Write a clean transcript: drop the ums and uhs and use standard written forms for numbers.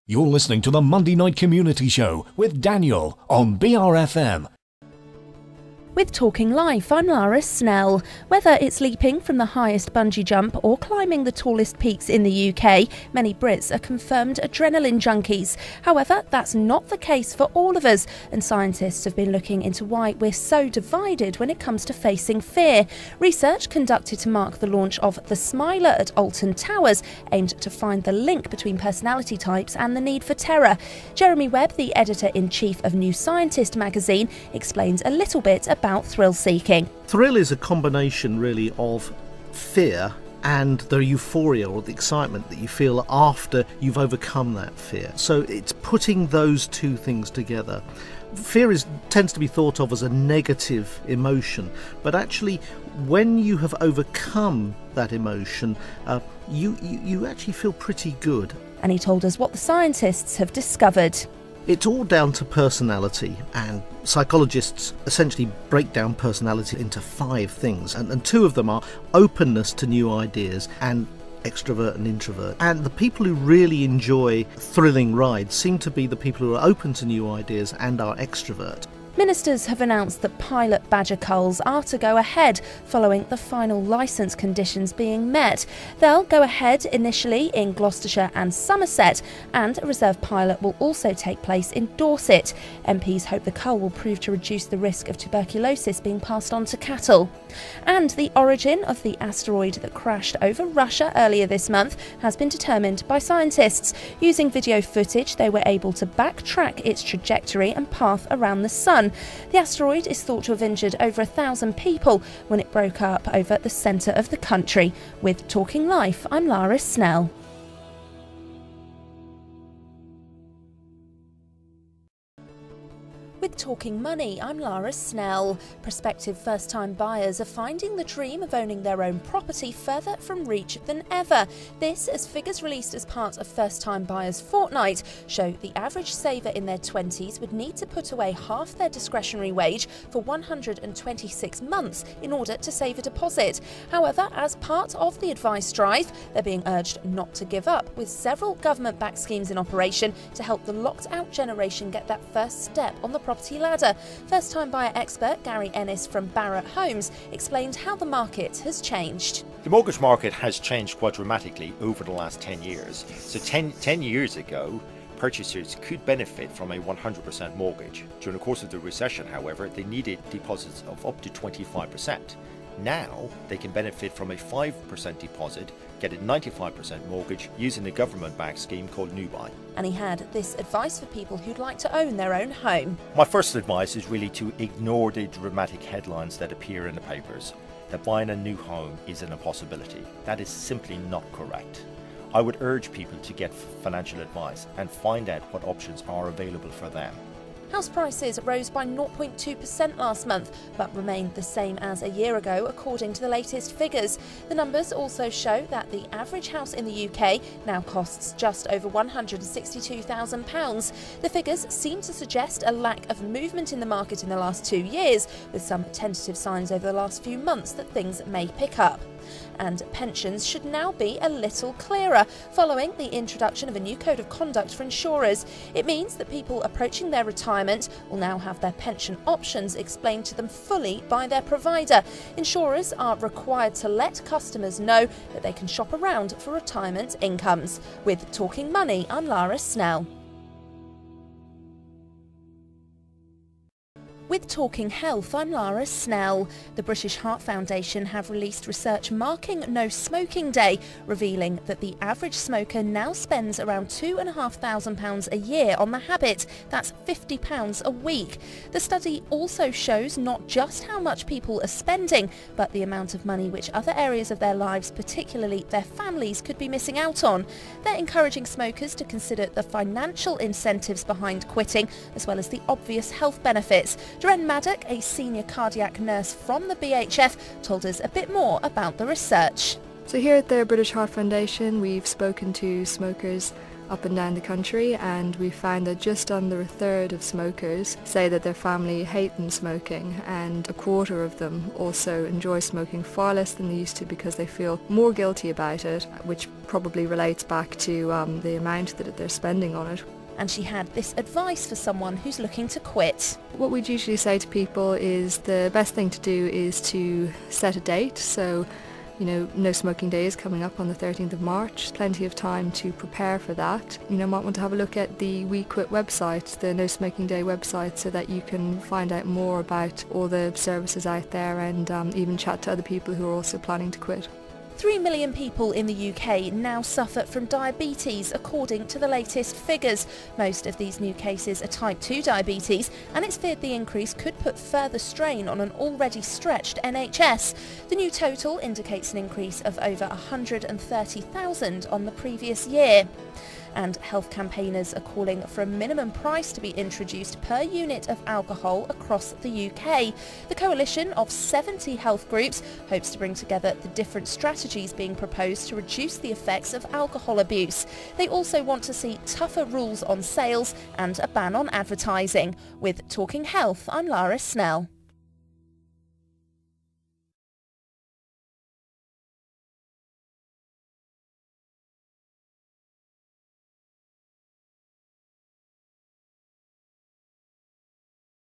You're listening to the Monday Night Community Show with Daniel on BRFM. With Talking Life, I'm Lara Snell. Whether it's leaping from the highest bungee jump or climbing the tallest peaks in the UK, many Brits are confirmed adrenaline junkies. However, that's not the case for all of us, and scientists have been looking into why we're so divided when it comes to facing fear. Research conducted to mark the launch of The Smiler at Alton Towers aimed to find the link between personality types and the need for terror. Jeremy Webb, the editor-in-chief of New Scientist magazine, explains a little bit about thrill-seeking. Thrill is a combination really of fear and the euphoria or the excitement that you feel after you've overcome that fear. So it's putting those two things together. Fear tends to be thought of as a negative emotion, but actually when you have overcome that emotion, you actually feel pretty good. And he told us what the scientists have discovered. It's all down to personality, and psychologists essentially break down personality into 5 things, and 2 of them are openness to new ideas and extrovert and introvert. And the people who really enjoy thrilling rides seem to be the people who are open to new ideas and are extrovert. Ministers have announced that pilot badger culls are to go ahead following the final licence conditions being met. They'll go ahead initially in Gloucestershire and Somerset, and a reserve pilot will also take place in Dorset. MPs hope the cull will prove to reduce the risk of tuberculosis being passed on to cattle. And the origin of the asteroid that crashed over Russia earlier this month has been determined by scientists. Using video footage, they were able to backtrack its trajectory and path around the sun. The asteroid is thought to have injured over 1,000 people when it broke up over the centre of the country. With Talking Life, I'm Lara Snell. With Talking Money, I'm Lara Snell. Prospective first-time buyers are finding the dream of owning their own property further from reach than ever. This, as figures released as part of First-Time Buyers Fortnight show the average saver in their 20s would need to put away half their discretionary wage for 126 months in order to save a deposit. However, as part of the advice drive, they're being urged not to give up, with several government-backed schemes in operation to help the locked-out generation get that first step on the property ladder. First-time buyer expert Gary Ennis from Barratt Homes explained how the market has changed. The mortgage market has changed quite dramatically over the last 10 years. So 10 years ago, purchasers could benefit from a 100% mortgage. During the course of the recession, however, they needed deposits of up to 25%. Now they can benefit from a 5% deposit, get a 95% mortgage using the government-backed scheme called New Buy. And he had this advice for people who'd like to own their own home. My first advice is really to ignore the dramatic headlines that appear in the papers, that buying a new home isn't a possibility. That is simply not correct. I would urge people to get financial advice and find out what options are available for them. House prices rose by 0.2% last month, but remained the same as a year ago, according to the latest figures. The numbers also show that the average house in the UK now costs just over £162,000. The figures seem to suggest a lack of movement in the market in the last 2 years, with some tentative signs over the last few months that things may pick up. And pensions should now be a little clearer following the introduction of a new code of conduct for insurers. It means that people approaching their retirement will now have their pension options explained to them fully by their provider. Insurers are required to let customers know that they can shop around for retirement incomes. With Talking Money, I'm Lara Snell. With Talking Health, I'm Lara Snell. The British Heart Foundation have released research marking No Smoking Day, revealing that the average smoker now spends around £2,500 a year on the habit. That's £50 a week. The study also shows not just how much people are spending, but the amount of money which other areas of their lives, particularly their families, could be missing out on. They're encouraging smokers to consider the financial incentives behind quitting, as well as the obvious health benefits. Dren Maddock, a senior cardiac nurse from the BHF, told us a bit more about the research. So here at the British Heart Foundation, we've spoken to smokers up and down the country, and we found that just under a third of smokers say that their family hate them smoking, and a quarter of them also enjoy smoking far less than they used to because they feel more guilty about it, which probably relates back to the amount that they're spending on it. And she had this advice for someone who's looking to quit. What we'd usually say to people is the best thing to do is to set a date. So, no smoking day is coming up on the 13th of March. Plenty of time to prepare for that. Might want to have a look at the We Quit website, the No Smoking Day website, so that you can find out more about all the services out there and even chat to other people who are also planning to quit. 3 million people in the UK now suffer from diabetes, according to the latest figures. Most of these new cases are type 2 diabetes, and it's feared the increase could put further strain on an already stretched NHS. The new total indicates an increase of over 130,000 on the previous year. And health campaigners are calling for a minimum price to be introduced per unit of alcohol across the UK. The coalition of 70 health groups hopes to bring together the different strategies being proposed to reduce the effects of alcohol abuse. They also want to see tougher rules on sales and a ban on advertising. With Talking Health, I'm Lara Snell.